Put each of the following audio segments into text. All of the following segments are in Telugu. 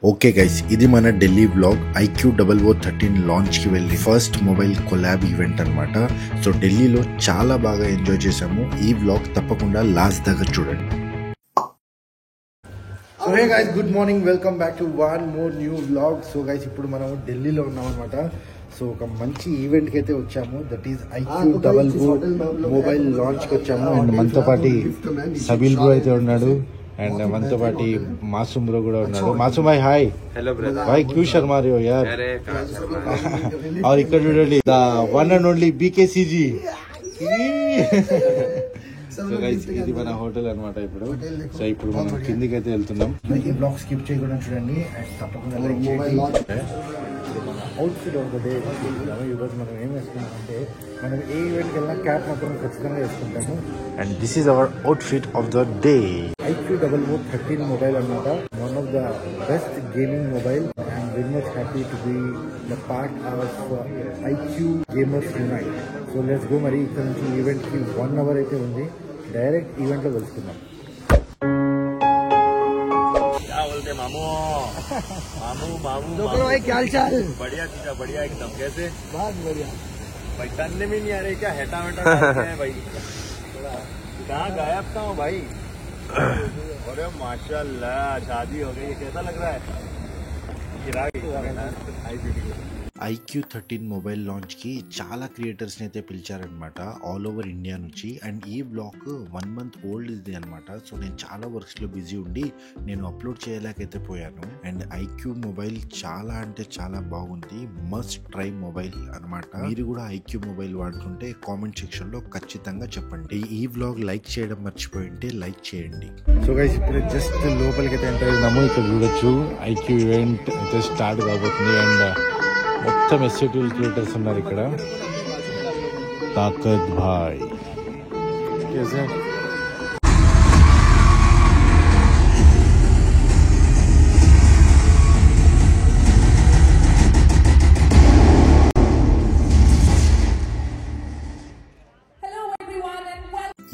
ఓకే గైస్, ఇది మన ఢిల్లీ వ్లాగ్. iQOO13 లాంచ్ కి వెళ్ళి ఫస్ట్ మొబైల్ కొలాబ్ ఈవెంట్ అన్నమాట. సో ఢిల్లీలో చాలా బాగా ఎంజాయ్ చేసాము. ఈ వ్లాగ్ తప్పకుండా లాస్ట్ దాకా చూడండి. So hey guys, good morning, welcome back to one more new vlog. So guys, ఇప్పుడు మనం ఢిల్లీలో ఉన్నాం అనమాట. సో ఒక మంచి ఈవెంట్ కి అయితే వచ్చాము. That is iQOO mobile launch కి వచ్చాము. అండ్ మనతో పాటు సబీల్ బ్రో అయితే ఉన్నాడు. అండ్ మనతో పాటు మాసూమ్ బ్రో కూడా ఉన్నాడు. మాసూమ్ భాయ్ హాయ్. हेलो ब्रदर भाई क्यों शर्मा रहे हो यार? अरे और ఇక్కడ చూడండి, the one and only BKCG. So guys, ఇది మన హోటల్ అన్నమాట. సో ఇప్పుడు మనం కిందికి అయితే వెళ్తున్నాం. ఈ బ్లాగ్ స్కిప్ చేయకుండా చూడండి. అండ్ తప్పకుండా అవుట్ఫిట్ ఆఫ్ ద డే. ఈరోజు మనం ఏం వేసుకున్నాం అంటే, మనం ఏ ఈవెంట్కి వెళ్ళినా క్యాప్ మాత్రం ఖచ్చితంగా వేసుకుంటాము. And this is our outfit of the day. iQOO13 mobile అన్నమాట. One of the best gaming mobile. I'm very much happy to be the part of IQ gamers unite. So let's go. మరి ఇక్కడ నుంచి ఈవెంట్ కి 1 hour అయితే ఉంది. డైరెక్ట్ ఈవెంట్ లో వెళ్తున్నాం. क्या बोलते मामू मामू मामू तो भाई क्या हाल चाल? बढ़िया चीजा बढ़िया एकदम. कैसे? बहुत बढ़िया. भाई तन्ने में नहीं आ रहे क्या? हेटा वेटा है भाई. कहाँ गायब था हूँ भाई? अरे माशाल्लाह, शादी हो गई. कैसा लग रहा है? iQOO13 మొబైల్ లాంచ్ కి చాలా క్రియేటర్స్ ని అయితే పిలిచారనమాట, ఆల్ ఓవర్ ఇండియా నుంచి. అండ్ ఈ బ్లాగ్ 1 month ఓల్డ్ ఇది అనమాట. సో నేను చాలా వర్క్స్ లో బిజీ ఉండి నేను అప్లోడ్ చేయలేకైతే పోయాను. అండ్ iQ మొబైల్ చాలా అంటే చాలా బాగుంది. మస్ట్ ట్రై మొబైల్ అనమాట. మీరు కూడా iQ మొబైల్ వాడుతుంటే కామెంట్ సెక్షన్ లో ఖచ్చితంగా చెప్పండి. ఈ వ్లాగ్ లైక్ చేయడం మర్చిపోయింటే లైక్ చేయండి. సో గైస్, ఇప్పుడు జస్ట్ లోపలికి అయితే ఎంటర్ అయినాము. ఇక్కడ చూడొచ్చు iQ ఈవెంట్ అయితే స్టార్ట్ కాబోతుంది. అండ్ మొత్తం ఎస్ఏటీ క్రియేటర్స్ ఉన్నారు ఇక్కడ. తాకత్ భాయ్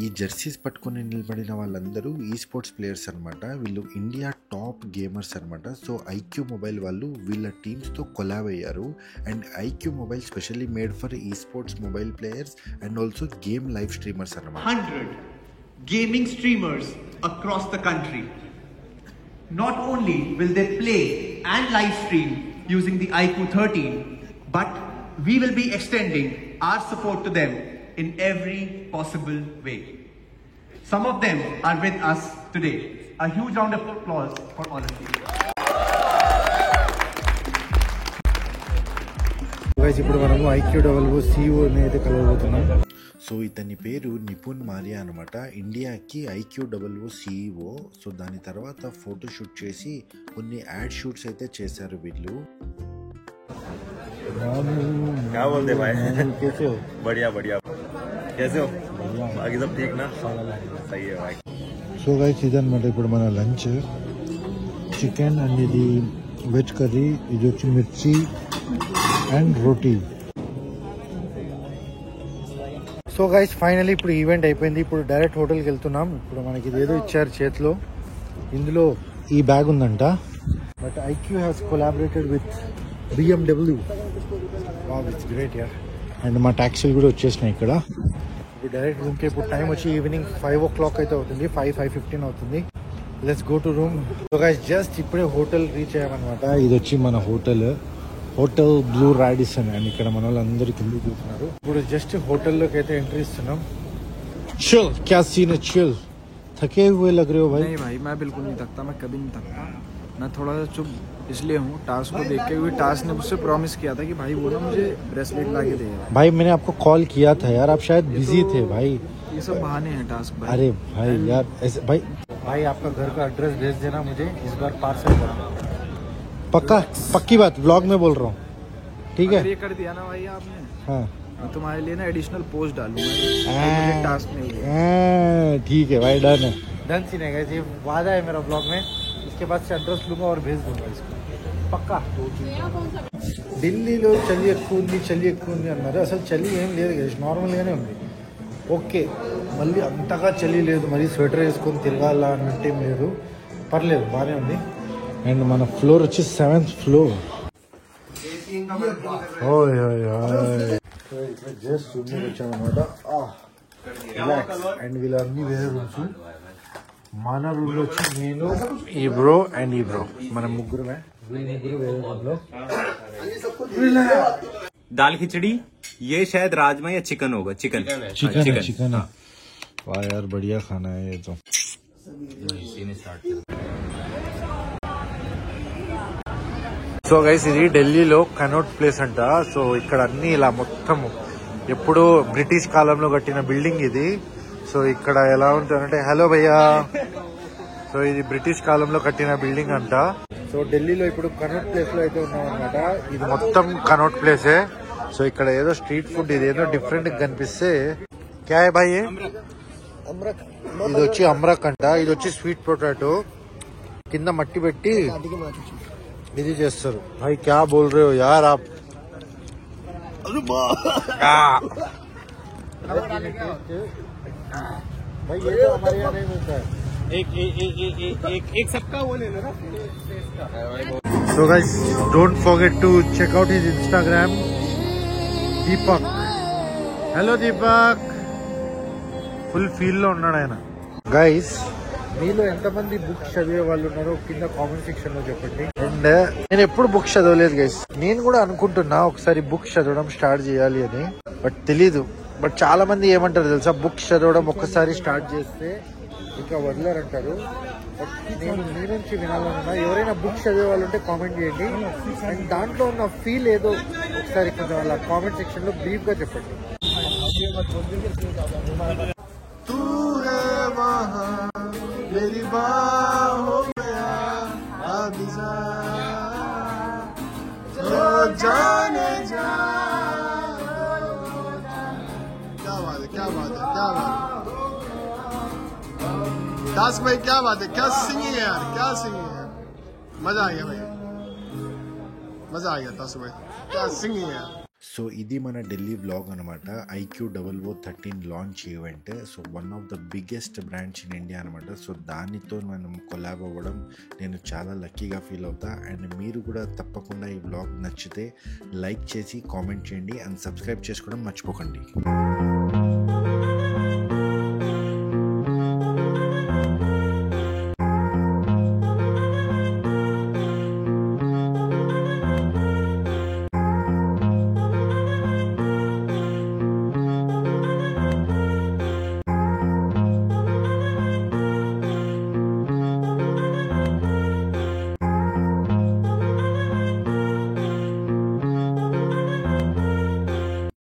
ఈ జెర్సీస్ పట్టుకుని నిలబడిన వాళ్ళందరూ ఈ స్పోర్ట్స్ ప్లేయర్స్ అనమాట. వీళ్ళు ఇండియా టాప్ గేమర్స్ అనమాట. సో iQ మొబైల్ వాళ్ళు వీళ్ళ టీమ్స్ తో కొలాబ్ అయ్యారు. And iQ mobile specially made for ఈ sports mobile players and also game live streamers అనమాట. 100 gaming streamers across the country. Not only will they play and live stream using the iQOO13, but we will be extending our support to them in every possible way. Some of them are with us today. A huge round of applause for all of you. ఇప్పుడు మనము iQOO CEO అయితే కలవబోతున్నాం. సో ఇతని పేరు నిపుణ్ మారియా అనమాట. ఇండియాకి iQOO CEO. సో దాని తర్వాత ఫోటో షూట్ చేసి కొన్ని యాడ్ షూట్స్ అయితే చేశారు వీళ్ళు. क्या बोलते भाई? कैसे हो? बढ़िया बढ़िया. कैसे हो? बाकी सब ठीक ना? सही है भाई. సో గైస్, ఇదన్నమాట ఇప్పుడు మన లంచ్. చికెన్ అండ్ ఇది వెజ్ కర్రీ, ఇది వచ్చి మిర్చి and roti. So guys, finally ఇప్పుడు ఈవెంట్ అయిపోయింది. ఇప్పుడు డైరెక్ట్ హోటల్కి వెళ్తున్నాం. ఇప్పుడు మనకి ఇదేదో ఇచ్చారు చేతిలో. ఇందులో ఈ బ్యాగ్ ఉందంట. But IQ has collaborated with BMW. Wow, it's great యార్. అండ్ మా ట్యాక్సీలు కూడా వచ్చేసినాయి ఇక్కడ. ఇప్పుడు డైరెక్ట్ రూమ్కి. ఇప్పుడు టైం వచ్చి ఈవినింగ్ 5 o'clock అయితే అవుతుంది. 5:15 అవుతుంది. Let's go to room. So guys, just ఇప్పుడే హోటల్ రీచ్ అయ్యామన్నమాట. ఇది వచ్చి మన హోటల్ బ్లూ రాడిసన్. అండ్ ఇక్కడ మన వాళ్ళందరూ కింద కూర్చున్నారు. ఇప్పుడు జస్ట్ హోటల్లోకి అయితే ఎంట్రీ ఇస్తున్నాం. చిల్, క్యా సీన్ है? చిల్. थके हुए लग रहे हो भाई? नहीं भाई, मैं बिल्कुल नहीं थकता. मैं कभी नहीं थकता. मैं थोड़ा सा चुप इसलिए हूँ टास्क को देख के. टास्क ने मुझसे प्रॉमिस किया था कि भाई वो ना मुझे ब्रेसलेट ला के देगा. भाई मैंने आपको कॉल किया था यार, आप शायद बिजी थे भाई. ये सब बहाने हैं टास्क भाई. अरे भाई यार ऐसे भाई आपका घर का एड्रेस भेज देना मुझे. इस बार पार्सल करना. पक्की बात, व्लॉग में बोल रहा हूँ. ठीक है? ये कर दिया ना भाई आपने. हाँ, मैं तुम्हारे लिए ना एडिशनल पोस्ट डालूंगा. टास्क नहीं है. ठीक है भाई, डन है. डन सी नहीं गए, वादा है मेरा ब्लॉग में. इसके बाद से एड्रेस लूंगा और भेज दूंगा इसको. పక్కా. ఢిల్లీలో చలి ఎక్కువ ఉంది అన్నారు. అసలు చలి ఏం లేదు, నార్మల్గానే ఉంది. ఓకే, మళ్ళీ అంతగా చలి లేదు, మరి స్వెటర్ వేసుకొని తిరగాల అన్నట్టు ఏం లేదు. పర్లేదు, బాగానే ఉంది. అండ్ మన ఫ్లోర్ వచ్చి 7th ఫ్లోర్. జస్ట్ రూమ్ వచ్చామన్నమాట. అండ్ వీళ్ళన్నీ వేరే రూమ్స్. మన రూమ్ లో వచ్చి నేను, ఈ బ్రో అండ్ ఈ బ్రో, మన ముగ్గురమే. ముగ్గురు వేరే రూమ్ లో. दाल खिचड़ी, ये शायद राजमा या चिकन होगा. चिकन है. वाह यार बढ़िया खाना है ये तो. సో గైస్ ఇది ఢిల్లీలో కనౌట్ ప్లేస్ అంట. సో ఇక్కడ అన్ని ఇలా మొత్తం ఎప్పుడు బ్రిటిష్ కాలంలో కట్టిన బిల్డింగ్ ఇది. సో ఇక్కడ ఎలా ఉంటుందంటే, హలో భయ్యా, సో ఇది బ్రిటిష్ కాలంలో కట్టిన బిల్డింగ్ అంట. సో ఢిల్లీలో ఇప్పుడు కనౌట్ ప్లేస్ లో అయితే ఉన్నాం అనమాట. ఇది మొత్తం కనౌట్ ప్లేసే. సో ఇక్కడ ఏదో స్ట్రీట్ ఫుడ్, ఇది ఏదో డిఫరెంట్ గా కనిపిస్తే, క్యా హై భాయ్? ఇది వచ్చి అమ్రక్ అంట. ఇది వచ్చి స్వీట్ పొటాటో, కింద మట్టి పెట్టి ఇది చేస్తారు. భాయ్ క్యా బోల్ రే హో యార్ ఆప్? भाई ये तो हमारे यहाँ नहीं मिलता है. एक सबका वो ले लो ना. So guys, don't forget to check out his Instagram, Deepak. Hello Deepak. Full feel లో ఉన్నాడు ఆయన. Guys, మీలో ఎంతమంది బుక్స్ చదివే వాళ్ళు ఉన్నారో కింద కామెంట్ సెక్షన్ లో చెప్పండి. అండ్ నేను ఎప్పుడు బుక్స్ చదవలేదు గైస్. నేను కూడా అనుకుంటున్నా ఒకసారి బుక్స్ చదవడం స్టార్ట్ చేయాలి అని, బట్ తెలీదు. బట్ చాలా మంది ఏమంటారు తెలుసా, బుక్స్ చదవడం ఒక్కసారి స్టార్ట్ చేస్తే ఇంకా వదలరంటారు. బట్ నేను మీ నుంచి వినాలన్నా, ఎవరైనా బుక్స్ చదివే వాళ్ళు ఉంటే కామెంట్ చేయండి. అండ్ దాంట్లో ఉన్న ఫీల్ ఏదో ఒకసారి కొంచెం అలా కామెంట్ సెక్షన్ లో బ్రీఫ్ గా చెప్పండి. क्या बात है दास भाई, क्या बात है, क्या सिंगिंग है यार, क्या सिंगिंग है. मजा आ गया भाई, मजा आ गया दास भाई, क्या सिंगिंग है. సో ఇది మన ఢిల్లీ వ్లాగ్ అనమాట. IQ0013 launch event. So one of the biggest branch in India అనమాట. సో దానితో మనం కొలాబ్ అవ్వడం నేను చాలా లక్కీగా ఫీల్ అవుతా. అండ్ మీరు కూడా తప్పకుండా ఈ వ్లాగ్ నచ్చితే లైక్ చేసి కామెంట్ చేయండి. అండ్ సబ్స్క్రైబ్ చేసుకోవడం మర్చిపోకండి.